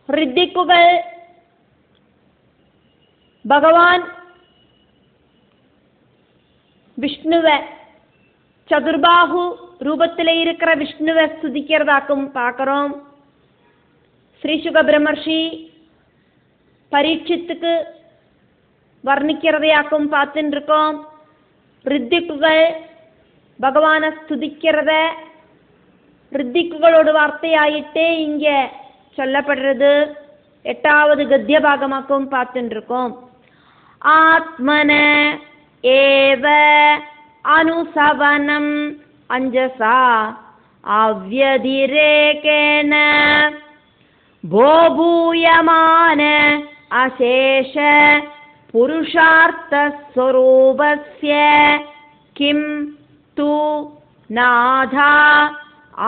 ரித்திக்குகள் பகவான் விஷ்ணுவை சதுர்பாகு ரூபத்தில் இருக்கிற விஷ்ணுவை ஸ்துதிக்கிறதாக்கும் பார்க்குறோம். ஸ்ரீசுக பிரம்மர்ஷி பரீட்சித்துக்கு வர்ணிக்கிறதையாக்கும் பார்த்துட்டு இருக்கோம். ரித்திக்குகள் பகவானை ஸ்துதிக்கிறத ரித்திக்குகளோட வார்த்தையாயிட்டே இங்கே சொல்லப்படுறது 8வது கத்திய பாகமாக்கும் பார்த்துட்டு இருக்கோம். ஆத்மன ஏவ அனுசவனம் அஞ்சசா அவ்யதிரேகேன போபூயமான அசேஷ புருஷார்த்தஸ்வரூபஸ்ய கிம் து நாதா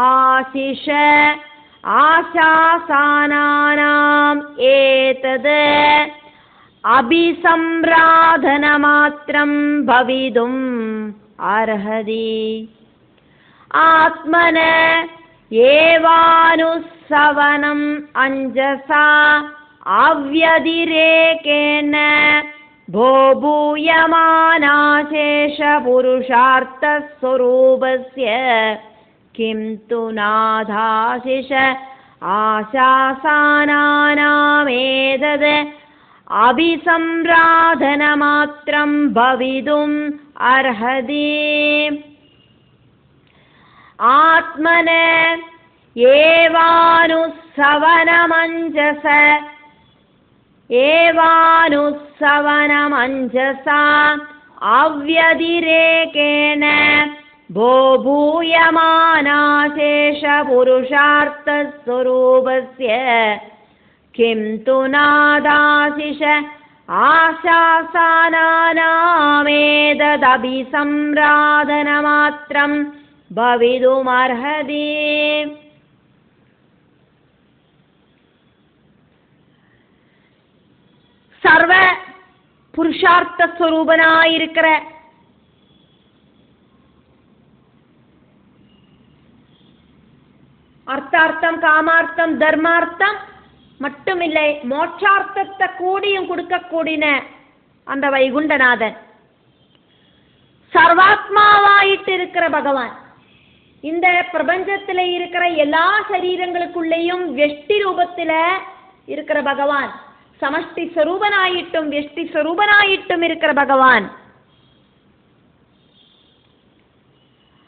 ஆசிஷ ஆசாசானானாம் ஏதத் அபிசம்ராதனமாத்ரம் பவிதும் அர்ஹதி. ஆத்மன ஏவானுசவனம் அஞ்சசா அவ்யதிரேகேன போபூயமானாசேஷ புருஷார்த்தஸ்வரூபஸ்ய கிம் து நாதாசிஷ ஆசாசானானாமேதத் அபிசம்ராதனமாத்ரம் பவிதும் அர்ஹதி. ஆத்மன ஏவானுசவனமஞ்சச ஏவானுசவனமஞ்சசா அவ்யதிரேகேன போபூயமானாசேஷ புருஷார்த்தஸ்வரூபஸ்ய கிம் து நாதாசிஷ ஆசாசானானாமேததபிசம்ராதனமாத்ரம் பவிதுமர்ஹதி. சர்வ புருஷார்த்த ஸ்வரூபனாயிருக்கிற அர்த்தார்த்தம் காமார்த்தம் தர்மார்த்தம் மட்டுமில்லை மோட்சார்த்தத்தை கூடியும் கொடுக்கக்கூடிய அந்த வைகுண்டநாதன் சர்வாத்மாவாயிட்டு இருக்கிற பகவான் இந்த பிரபஞ்சத்தில் இருக்கிற எல்லா சரீரங்களுக்குள்ளேயும் வெஷ்டி ரூபத்தில் இருக்கிற பகவான் சமஷ்டி ஸ்வரூபனாயிட்டும் வெஷ்டி ஸ்வரூபனாயிட்டும் இருக்கிற பகவான்.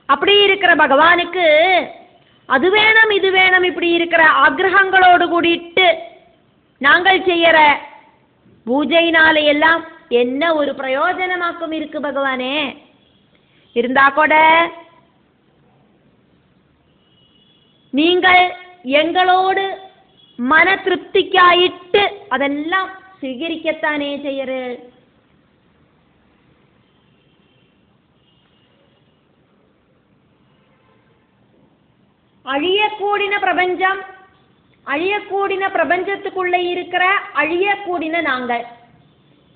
அப்படி இருக்கிற பகவானுக்கு அது வேணும் இது வேணும் இப்படி இருக்கிற ஆக்ரகங்களோடு கூடிட்டு நாங்கள் செய்யற பூஜையினால எல்லாம் என்ன ஒரு பிரயோஜனமாக்கும் இருக்கு பகவானே? இருந்தா கூட நீங்கள் எங்களோடு மன திருப்திக்காயிட்டு அதெல்லாம் സ്വീകരിക്കത്താനേ ചെയ്യറ്. அழியக்கூடின பிரபஞ்சம் அழியக்கூடின பிரபஞ்சத்துக்குள்ள இருக்கிற அழியக்கூடின நாங்கள்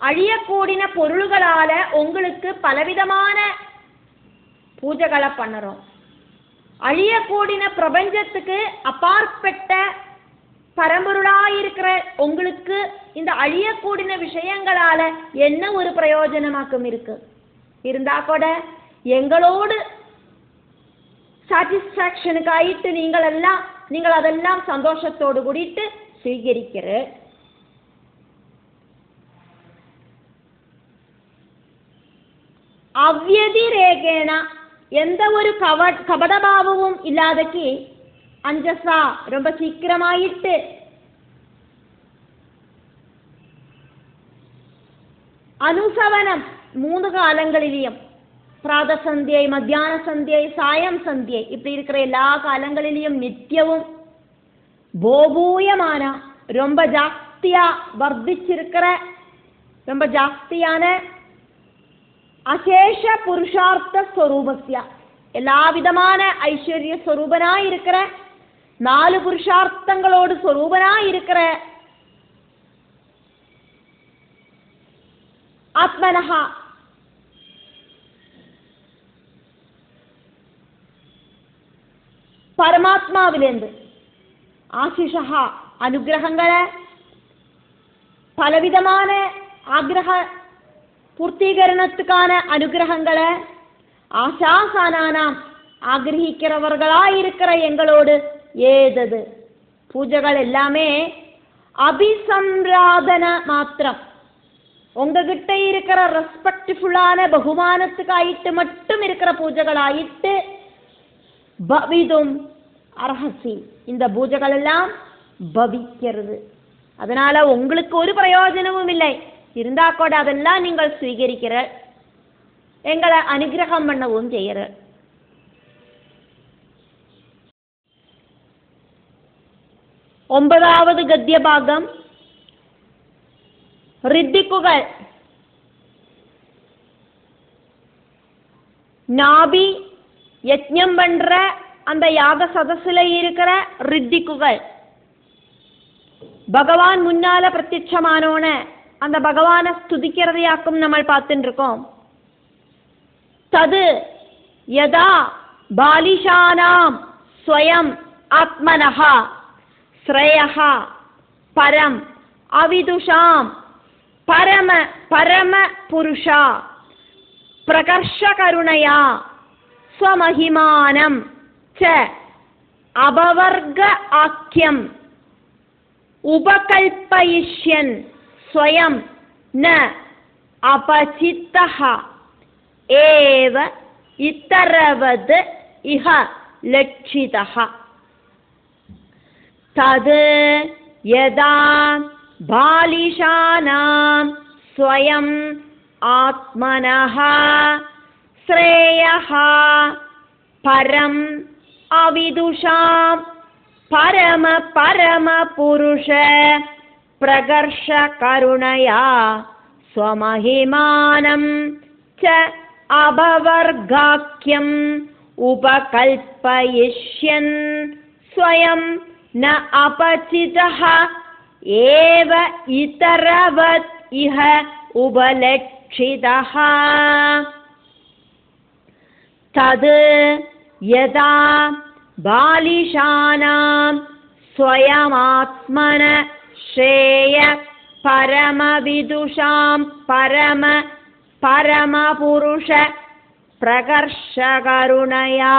அழியக்கூடின பொருள்களால உங்களுக்கு பலவிதமான பூஜைகளை பண்ணுறோம். அழியக்கூடின பிரபஞ்சத்துக்கு அப்பாற்பட்ட பரம்பொருளாயிருக்கிற உங்களுக்கு இந்த அழியக்கூடின விஷயங்களால என்ன ஒரு பிரயோஜனமாக்கும் இருக்கு? இருந்தா கூட எங்களோடு சாட்டிஸ்ஃபேக்ஷனுக்காயிட்டு நீங்கள் அதெல்லாம் சந்தோஷத்தோடு கூடிட்டு സ്വീകരിக்கிற. ಅವ್ಯತಿರೇಕೇಣ எந்த ஒரு கபடபாவமும் இல்லாதக்கு அஞ்சசா ரொம்ப சீக்கிரமாயிட்டு அனுசவனம் 3 காலங்களிலும் பிராதசந்தியை மத்தியான சந்தியை சாயம் சந்தியை இப்படி இருக்கிற எல்லா காலங்களிலும் நித்தியவும் போபூயமான ரொம்ப ஜாஸ்தியா வர்த்திச்சிருக்கிற ரொம்ப ஜாஸ்தியான அசேஷ புருஷார்த்த ஸ்வரூபஸ்ய எல்லா விதமான ஐஸ்வர்ய ஸ்வரூபனாயிருக்கிற 4 புருஷார்த்தங்களோடு ஸ்வரூபனாயிருக்கிற ஆத்மனஹா பரமாத்மாவிலேந்து ஆசிஷ அனுகிரகங்களை, பலவிதமான ஆக்ரக பூர்த்தீகரணத்துக்கான அனுகிரகங்களை, ஆசாசானானாம் ஆகிரகிக்கிறவர்களாயிருக்கிற எங்களோடு ஏதது பூஜைகள் எல்லாமே அபிசம்ராதன மாத்திரம், உங்ககிட்ட இருக்கிற ரெஸ்பெக்ட்ஃபுல்லான பகுமானத்துக்காயிட்டு மட்டும் இருக்கிற பூஜைகளாயிட்டு பவிதும் அர்ஹசி, இந்த பூஜைகள் எல்லாம் பவிக்கிறது. அதனால உங்களுக்கு ஒரு பிரயோஜனமும் இல்லை, இருந்தா கூட அதெல்லாம் நீங்கள் ஸ்வீகரிக்கிற, எங்களை அனுகிரகம் பண்ணவும் செய்யற. ഒമ്പതാவது ഗദ്യഭാഗം ரித்திக்குகள். நாபி யஜ்ஞம் பண்ற அந்த யாக சதஸ்ல இருக்கிற ரித்திக்குகள், பகவான் முன்னால பிரத்யட்சமானோன அந்த பகவானை ஸ்துதிக்கிறதையாக்கும் நம்ம பார்த்துட்டு இருக்கோம். தது யதா பாலிஷானாம் ஸ்வயம் ஆத்மனஹ ஸ்ரேயஹ பரம் அவிதுஷாம் பரம பரம புருஷா பிரகர்ஷகருணயா ஸ்வமஹிமானம் ச அபவர்க ஆக்கியம் உபகல்பயிஷ்யன் ஸ்வயம் ந அபசித்தஹ ஏவ இத்தரவத் இஹ லட்சிதஹ. தத் யதா பாலிஷானாம் ஸ்வயம் ஆத்மனஹ ஸ்ரேயஹ பரம் அவிதுஷாம் பரம பரம புருஷ பிரகர்ஷ கருணயா ஸ்வமஹிமானம் ச அபவர்காக்கியம் உபகல்பயிஷ்யன் ஸ்வயம் ந அபசிதஹ ஏவ இதரவத் இஹ உபலட்சிதஹ. தத் யதா பாலிஷானாம் ஸ்வயமாத்மன ஸ்ரேய பரமவிதுஷாம் பரம பரமபுருஷ பிரகர்ஷகருணயா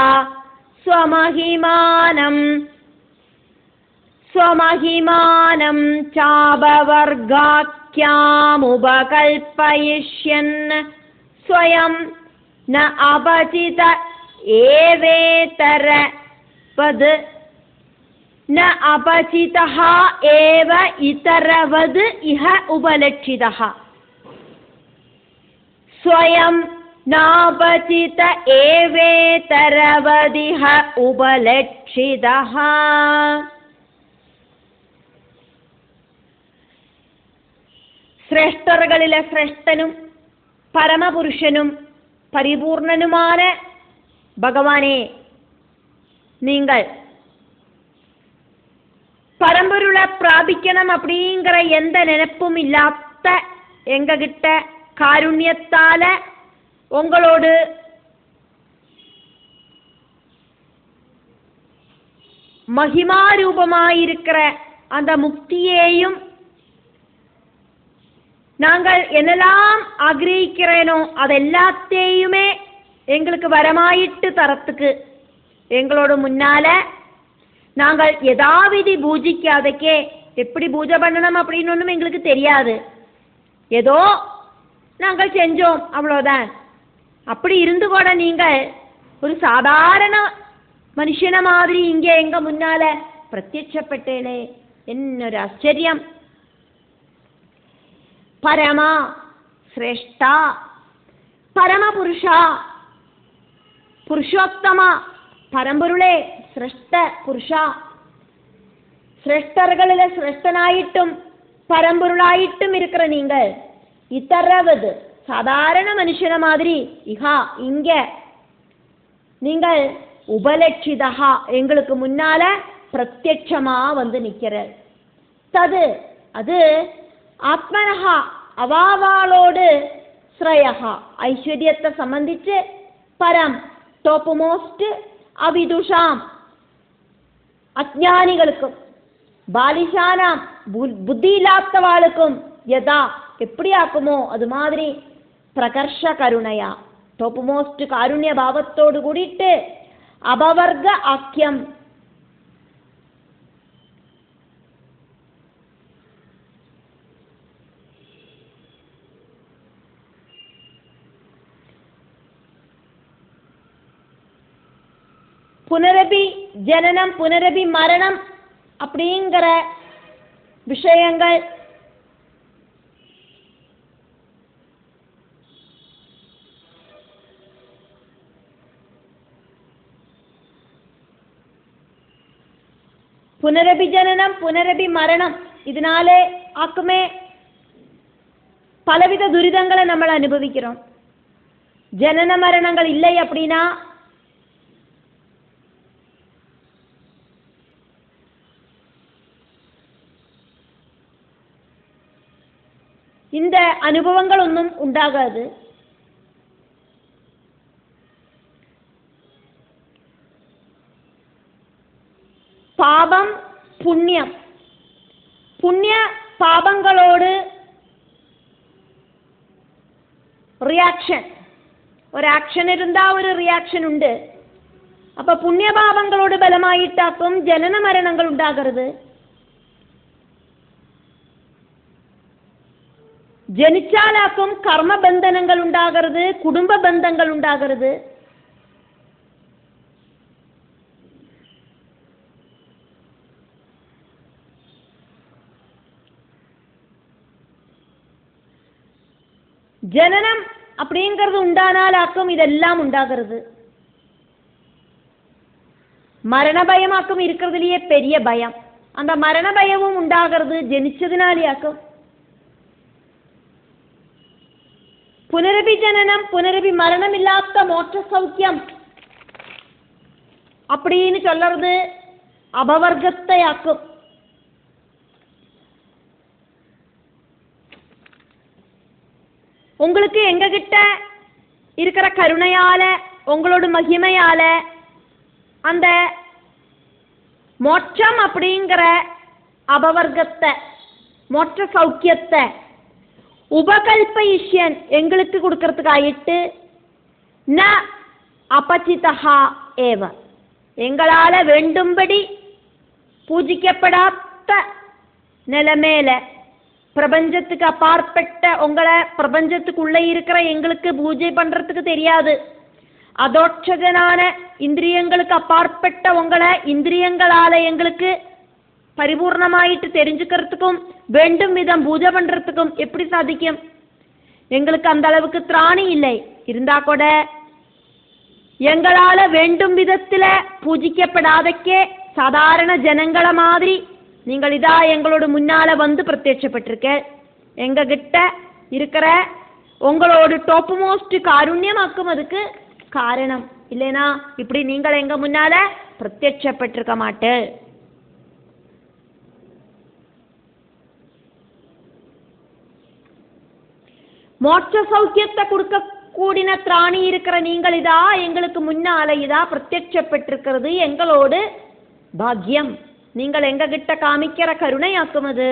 ஸ்வமஹிமானம் ஸ்வமஹிமானம் சாபவர்காக்கியாமுபகல்பயிஷ்யன் ஸ்வயம் ந அபசித ஏவேதரவத் ந அபசிதஹ ஏவ இதரவத் இஹ உபலட்சிதஹ. ஸ்வயம் நாபசித ஏவேதரவதிஹ உபலட்சிதஹ. ശ്രേഷ്ഠകളിലെ ശ്രേഷ്ഠനും പരമപുരുഷനും പരിപൂർണനുமான பகவானே, நீங்கள் பரம்பொருளை பிராபிக்கணும் அப்படிங்கிற எந்த நினைப்பும் இல்லாத எங்ககிட்ட காருண்யத்தால உங்களோடு மகிமாரூபமாயிருக்கிற அந்த முக்தியையும் நாங்கள் என்னெல்லாம் ஆகிரகிக்கிறேனோ அதெல்லாத்தையுமே எங்களுக்கு வரமாயிட்டு தரத்துக்கு எங்களோட முன்னால நாங்கள் யதாவிதி பூஜிக்காதக்கே, எப்படி பூஜை பண்ணணும் அப்படின்னு ஒன்றும் எங்களுக்கு தெரியாது, ஏதோ நாங்கள் செஞ்சோம் அவ்வளோதான். அப்படி இருந்து கூட நீங்கள் ஒரு சாதாரண மனுஷன மாதிரி இங்கே எங்க முன்னால பிரத்யட்சப்பட்டேனே, என்னொரு ஆச்சரியம். பரமா சிரேஷ்டா பரமபுருஷா புருஷோத்தமா பரம்பொருளே சிரேஷ்ட புருஷா, சிரேஷ்டர்களில் சிரேஷ்டனாயிட்டும் பரம்பொருளாயிட்டும் இருக்கிற நீங்கள் இத்தரவது சாதாரண மனுஷன மாதிரி இஹா இங்க நீங்கள் உபலட்சிதா எங்களுக்கு முன்னால பிரத்யட்சமா வந்து நிக்கிற. தது அது ஆத்மனஹா அவாவாளோடு ஸ்ரேயஹா ஐஸ்வர்யத்தை சம்பந்திச்சு பரம் டோப் மோஸ்ட் அவிதுஷாம் அஜ்ஞானிகளுக்கும் பாலிஷானாம் புத்தி இல்லாதவாளுக்கும் யதா எப்படி ஆக்குமோ அது மாதிரி பிரகர்ஷ கருணையா டாப் மோஸ்ட் காருண்ய பாவத்தோடு கூடிட்டு அபவர்க ஆக்கியம் புனரபி ஜனனம் புனரபி மரணம் அப்படிங்கிற விஷயங்கள் புனரபி ஜனனம் புனரபி மரணம் இதனாலே ஆக்குமே பலவித துரிதங்களை நம்ம அனுபவிக்கிறோம். ஜனன மரணங்கள் இல்லை அப்படின்னா இந்த அனுபவங்கள் ஒன்றும் உண்டாகாது. பாபம் புண்ணியம் புண்ணிய பாபங்களோடு ரியாக்ஷன் ஒரு ஆக்ഷൻ இருந்தா ஒரு ரியாக்ഷൻ ഉണ്ട്. அப்ப புண்ணிய பாபங்களோடு பலமாயிட்டாக்கும் ஜனன மரணங்கள் உண்டாகிறது. ജനിച്ചാലാക്കും കർമ്മബന്ധനങ്ങൾ ഉണ്ടാകരുത്, കുടുംബ ബന്ധങ്ങൾ ഉണ്ടാകരുത്. ஜனனம் அப்படிங்கிறது உண்டானாலாக்கும் இதெல்லாம் உண்டாகிறது. மரண பயமாக்கும் இருக்கிறதுலயே பெரிய பயம். அந்த மரண பயமும் உண்டாகிறது ஜனிச்சதினாலேயாக்கும். പുനരഭി ജനനം പുനരഭി മരണമില്ലാത്ത മോക്ഷ സൗഖ്യം அப்படின்னு சொல்றது அபவர்க்கத்தையாக்கும். உங்களுக்கு எங்க கிட்ட இருக்கிற கருணையால உங்களோட மகிமையால அந்த மோட்சம் அப்படிங்கிற அபவர்க்கத்தை மோட்ச சௌக்கியத்தை உபகல்பயிஷ்யன் எங்களுக்கு கொடுக்கறதுக்காயிட்டு ந அபசிதஹா ஏவ எங்களால வேண்டும்படி பூஜிக்கப்படாத நிலைமையில பிரபஞ்சத்துக்கு அப்பாற்பட்ட உங்களை பிரபஞ்சத்துக்குள்ளே இருக்கிற எங்களுக்கு பூஜை பண்றதுக்கு தெரியாது. அதோட்சஜனான இந்திரியங்களுக்கு அப்பாற்பட்ட உங்களை இந்திரியங்களால எங்களுக்கு பரிபூர்ணமாயிட்டு தெரிஞ்சுக்கிறதுக்கும் வேண்டும் விதம் பூஜை பண்றதுக்கும் எப்படி சாதிக்கும்? எங்களுக்கு அந்த அளவுக்கு திராணி இல்லை. இருந்தா கூட எங்களால வேண்டும் விதத்துல பூஜிக்கப்படாதக்கே சாதாரண ஜனங்கள மாதிரி நீங்கள் இதா எங்களோட முன்னால வந்து பிரத்யட்சப்பட்டிருக்க. எங்க கிட்ட இருக்கிற உங்களோட டாப் மோஸ்ட் காருண்யமாக்கும் அதுக்கு காரணம். இல்லைனா இப்படி நீங்கள் எங்க முன்னால பிரத்யட்சப்பட்டிருக்க மாட்டே. மோட்ச சௌக்கியத்தை கொடுக்க கூடின திராணி இருக்கிற நீங்கள் இதா எங்களுக்கு முன்னால இதா பிரத்யட்சப்பட்டிருக்கிறது எங்களோடு பாக்கியம். நீங்கள் எங்க கிட்ட காமிக்கிற கருணையாக்கும் அது.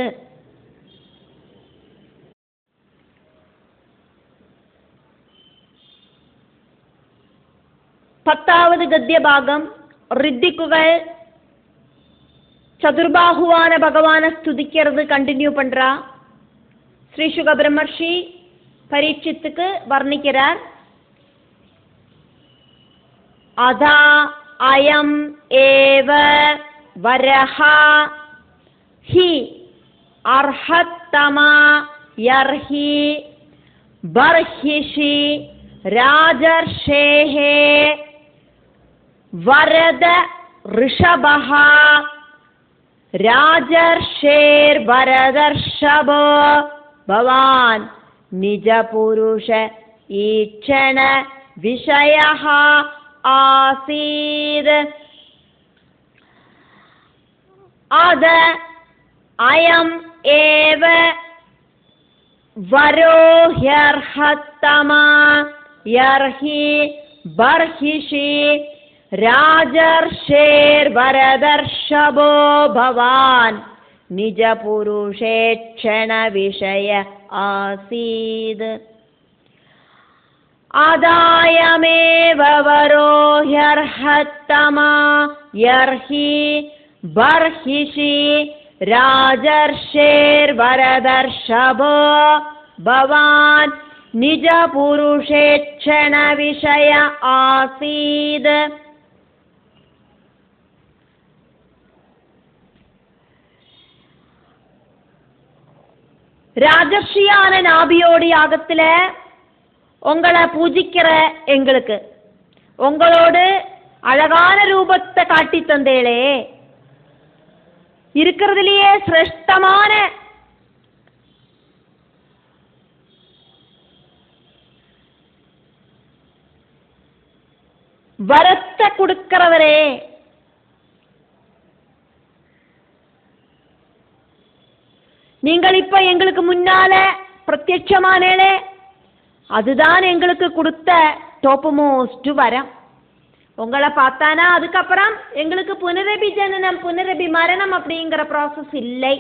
பத்தாவது கத்திய பாகம் ரித்திக்குகள் சதுர்பாகுவான பகவானை ஸ்துதிக்கிறது கண்டினியூ பண்றா. ஸ்ரீ சுக பிரம்மர்ஷி பரீட்சித்துக்கு வர்ணிக்கிறார். அதா அயம் ஏவ வரஹா ஹி அர்ஹத்தமா யர்ஹி பர்ஹிஷி ராஜர்ஷேஹே வரத ரிஷபஹா ராஜர்ஷேர் வரதர்ஷபோ பவான் நிஜ புருஷ ஈட்சண விஷயஹ ஆசீத். அத அயம் ஏவ வரோஹ்யர்ஹத்தமா யர்ஹி பர்ஹிஷி ராஜர்ஷேர் வரதர்ஷபோ பவான் निजपुरुषेक्षण विषय आसीद् आदायमेव वरो ह्यर्हत्तमा यर्हि बर्हिषि राजर्षेर्वरदर्शभो भवान् निजपुरुषेक्षण विषय आसीद्. ராஜர்ஷியான நாபியோடி யாகத்துல உங்களை பூஜிக்கிற எங்களுக்கு உங்களோடு அழகான ரூபத்தை காட்டி தந்தேளே, இருக்கிறதுலயே சிரேஷ்டமான வரத்தை கொடுக்கிறவரே, நீங்கள் இப்ப எங்களுக்கு முன்னால பிரத்யட்சமானே, அதுதான் எங்களுக்கு கொடுத்த டாப் மோஸ்ட் வரம். உங்களை பார்த்தானா அதுக்கப்புறம் எங்களுக்கு புனரபி ஜனனம் புனரபி மரணம் அப்படிங்கிற ப்ராசஸ் இல்லை,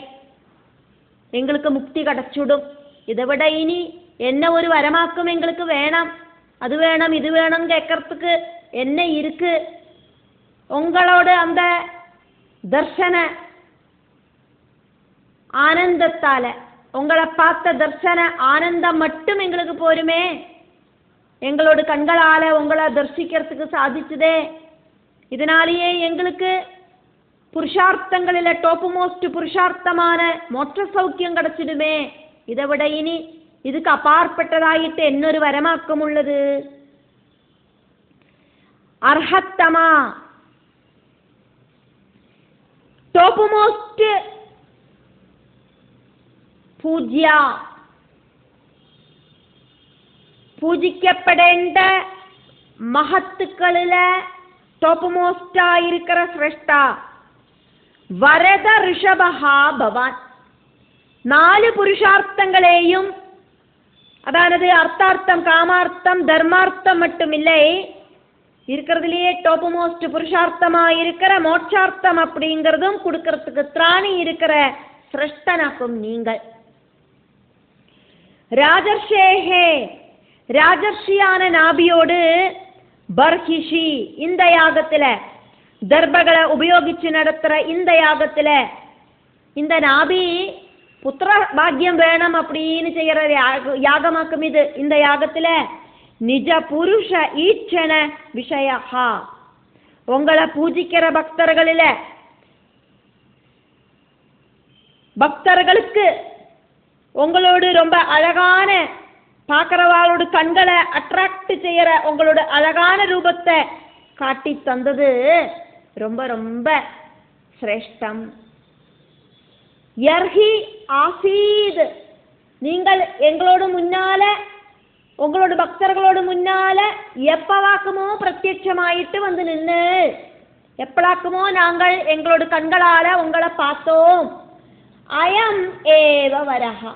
எங்களுக்கு முக்தி கிடைச்சுடும். இதை விட இனி என்ன ஒரு வரமாக்கும் எங்களுக்கு வேணாம், அது வேணும் இது வேணும் கேட்கறதுக்கு என்ன இருக்கு? உங்களோட அந்த தர்சன ஆனந்தத்தால உங்களை பார்த்த தர்சன ஆனந்தம் மட்டும் எங்களுக்கு போருமே, எங்களோட கண்களால உங்களை தரிசிக்கிறதுக்கு சாதிச்சுதே. இதனாலேயே எங்களுக்கு புருஷார்த்தங்களில் டாப் மோஸ்ட் புருஷார்த்தமான மோட்ச சௌக்கியம் கிடைச்சிடுமே. இதை விட இனி இதுக்கு அப்பாற்பட்டதாயிட்டு என்னொரு வரமாக்கம் உள்ளது? அர்ஹத்தமா டாப் மோஸ்ட் பூஜ்ய பூஜிக்கப்படேண்ட மகத்துக்களில் டாப் மோஸ்டா இருக்கிற சிரேஷ்டா வரத ரிஷபஹா பவான். 4 புருஷார்த்தங்களையும், அதாவது அர்த்தார்த்தம் காமார்த்தம் தர்மார்த்தம் மட்டும் இல்லை, இருக்கிறதுலயே டாப் மோஸ்ட் புருஷார்த்தமா இருக்கிற மோட்சார்த்தம் அப்படிங்கிறதும் கொடுக்கறதுக்கு திராணி இருக்கிற சிரேஷ்டனாக்கும் நீங்கள். ராஜர்ஷேஹே ராஜர்ஷியான நாபியோடு பர்ஹிஷி இந்த யாகத்துல தர்பகளை உபயோகிச்சு நடத்துற இந்த யாகத்துல இந்த நாபி புத்திர பாக்கியம் வேணும் அப்படின்னு செய்யற யாகமாக்கும். இது இந்த யாகத்துல நிஜ புருஷ ஈச்சன விஷயா உங்களை பூஜிக்கிற பக்தர்களுக்கு உங்களோடு ரொம்ப அழகான பார்க்கிறவாளோட கண்களை அட்ராக்ட் செய்யற உங்களோட அழகான ரூபத்தை காட்டி தந்தது ரொம்ப ரொம்ப சிரேஷ்டம். யர்ஹி ஆசீத் நீங்கள் எங்களோட முன்னால உங்களோட பக்தர்களோட முன்னால எப்பவாக்குமோ பிரத்யட்சமாயிட்டு வந்து நின்று எப்படாக்குமோ நாங்கள் எங்களோட கண்களால உங்களை பார்த்தோம். அயம் ஏவ வரஹா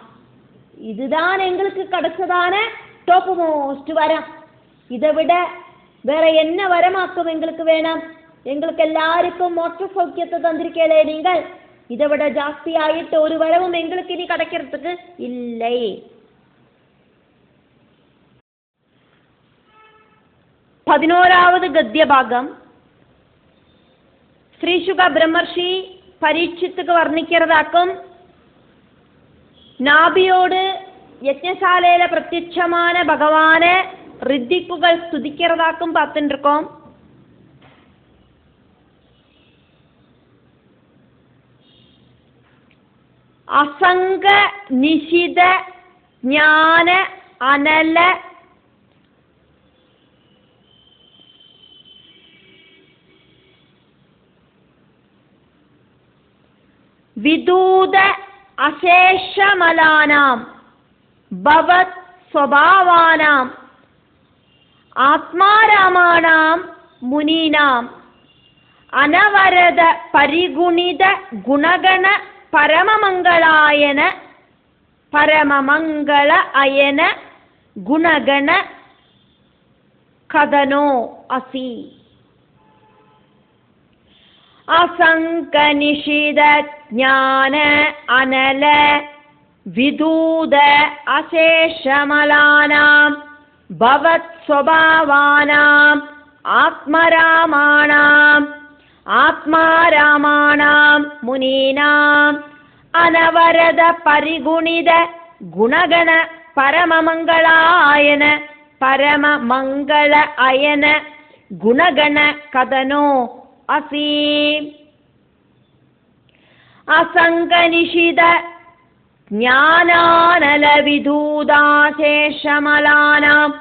இதுதான் எங்களுக்கு கிடைச்சதான டாப் மோஸ்ட் வரம். இதை விட வேற என்ன வரமாக்கும் எங்களுக்கு வேணாம்? எங்களுக்கு எல்லாருக்கும் மோட்ச சௌக்கியத்தை தந்திருக்கே நீங்கள், இதை விட ஜாஸ்தி ஆயிட்டு ஒரு வரவும் எங்களுக்கு இனி கிடைக்கிறதுக்கு இல்லை. பதினோராவது கத்திய பாகம் ஸ்ரீசுக பிரம்மர்ஷி பரீட்சித்துக்கு வர்ணிக்கிறதாக்கும் நாபியோடு யஜ்ஞசாலையில பிரத்யட்சமான பகவான ரித்திக்குகள் ஸ்துதிக்கிறதாக்கும் பார்த்துட்டு இருக்கோம். அசங்க நிஷித ஞான அனல விதூத அசேஷமலானாம் பவத் ஸ்வபாவானாம் ஆத்மாராமானாம் முனீனாம் அனவரத பரிகுணித குணகண பரமமங்களாயன பரமமங்கள அயன குணகண கதனோ அசி. அசங்க நிஷித ஞான அனல விதூத அசேஷமலானாம் பவத் ஸ்வபாவானாம் ஆத்மாராமாணாம் முனீனாம் அனவரத பரிகுணித குணகண பரமமங்களாயன பரமமங்கள அயன குணகண கதனோ அசி. அசங்க நிஷித ஞானானல விதூதாசேஷமலானாம்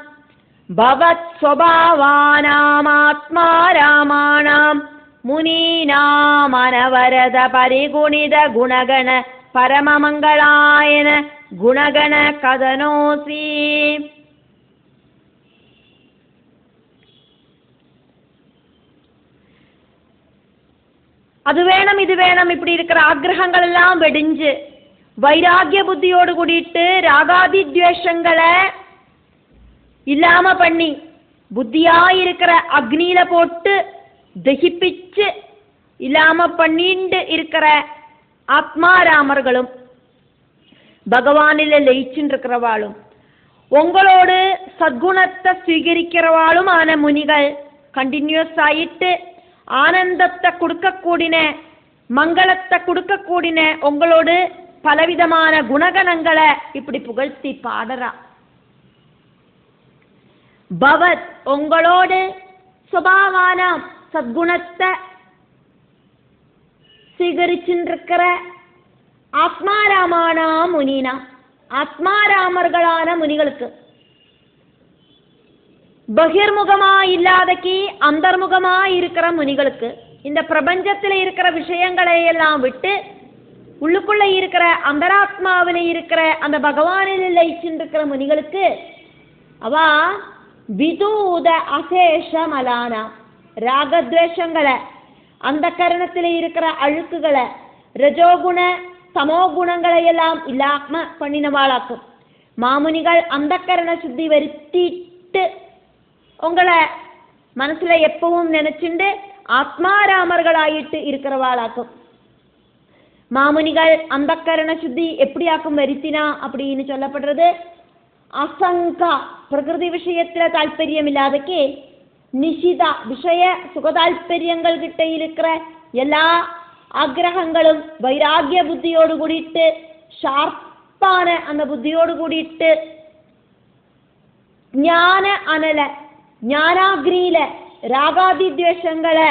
பவத் ஸ்வபாவானாம் ஆத்மாராமாணாம் முனீனாம் அனவரத பரிகுணித குணகண பரமமங்களாயன குணகண கதனோசி. அது வேணும் இது வேணும் இப்படி இருக்கிற ஆக்கிரகங்கள் எல்லாம் வெடிஞ்சு வைராகிய புத்தியோடு கூடிட்டு ராகாதி துவேஷங்களை இல்லாம பண்ணி புத்தியா இருக்கிற அக்னியில போட்டு தகிப்பிச்சு இல்லாம பண்ணிட்டு இருக்கிற ஆத்மாராமர்களும் பகவானில லயிச்சுட்டு இருக்கிறவாளும் உங்களோடு சத்குணத்தை ஸ்வீகரிக்கிறவாளும் ஆன முனிகள் கண்டினியூஸ் ஆயிட்டு ஆனந்தத்தை கொடுக்கக்கூடின மங்களத்தை கொடுக்கக்கூடின உங்களோடு பலவிதமான குணகணங்களை இப்படி புகழ்த்தி பாடுறா. பவத் உங்களோடு சுபாவான சத்குணத்தை ஸ்வீகரிச்சுருக்கிற ஆத்மாராமானா முனினா ஆத்மாராமர்களான முனிகளுக்கு பகிர்முகமா இல்லாதக்கி அந்தர்முகமா இருக்கிற முனிகளுக்கு இந்த பிரபஞ்சத்தில் இருக்கிற விஷயங்களை எல்லாம் விட்டு உள்ளுக்குள்ள இருக்கிற அந்தராத்மாவில் இருக்கிற அந்த பகவானில் லயிச்சிருக்கிற முனிகளுக்கு அவ விதூத அசேஷமலானா ராகத்வேஷங்களை அந்த கரணத்தில் இருக்கிற அழுக்குகளை ரஜோகுண தமோ குணங்களை எல்லாம் இல்லாம பண்ணினவாளாக்கும். மாமுனிகள் அந்த கரண சுத்தி வருத்திட்டு உங்களை மனசுல எப்பவும் நினைச்சுண்டு ஆத்மாராமர்களாயிட்டு இருக்கிறவாளாக்கும். மாமுனிகள் அந்த கரண சுத்தி எப்படியாக்கும் வருத்தினா அப்படின்னு சொல்லப்படுறது அசங்கா பிரகிருதி விஷயத்துல தாற்பயம் இல்லாதக்கே நிஷிதா விஷய சுகதாற்பயங்கள் கிட்ட இருக்கிற எல்லா ஆக்கிரகங்களும் வைராகிய புத்தியோடு கூடிட்டு ஷார்ப்பான அந்த புத்தியோடு கூடிட்டு ஞான அனல ஞானாக்னியில ராகாதி துவேஷங்களை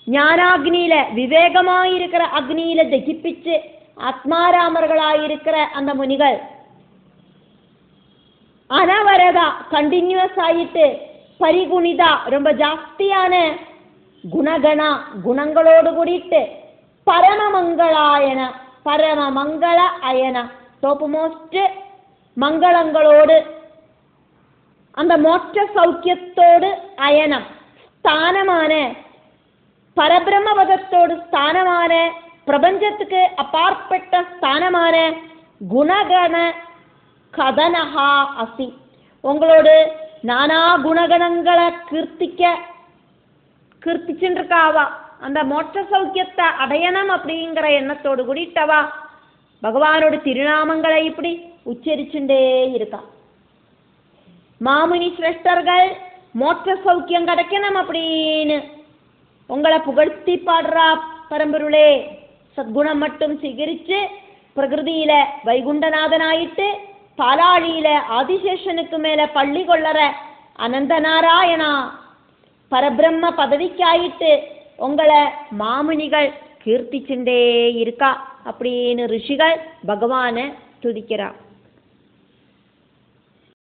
ஞானாக்னியில விவேகமாயிருக்கிற அக்னியில தகிப்பிச்சு ஆத்மாராமர்களாயிருக்கிற அந்த முனிகள் அனவரதா கண்டினியூஸ் ஆயிட்டு பரிகுணிதா ரொம்ப ஜாஸ்தியான குணகணா குணங்களோடு கூடிட்டு பரமமங்களாயன பரமமங்கள அயன டோப்பு மோஸ்ட் மங்களங்களோடு அந்த மோட்ச சௌக்கியத்தோடு அயனம் ஸ்தானமான பரபிரம்மபதத்தோடு ஸ்தானமான பிரபஞ்சத்துக்கு அப்பாற்பட்ட ஸ்தானமான குணகண கதனஹா அசி உங்களோடு நானா குணகணங்களை கீர்த்திச்சுருக்காவா அந்த மோட்ச சௌக்கியத்தை அடையணும் அப்படிங்கிற எண்ணத்தோடு கூடிட்டவா பகவானோட திருநாமங்களை இப்படி உச்சரிச்சுட்டே இருக்கா. மாமுனி சிரேஷ்டர்கள் மோட்ச சௌக்கியம் கிடைக்கணும் அப்படின்னு உங்களை புகழ்த்தி பாடுறா. பரம்பொருளே சத்குணம் மட்டும் சிகரிச்சு பிரகிருதியில வைகுண்டநாதனாயிட்டு பாலாழியில ஆதிசேஷனுக்கு மேல பள்ளி கொள்ளற அனந்த நாராயணா பரபிரம்ம பதவிக்காயிட்டு உங்களை மாமுனிகள் கீர்த்திச்சுட்டே இருக்கா அப்படின்னு ரிஷிகள் பகவானை துதிக்கிறா.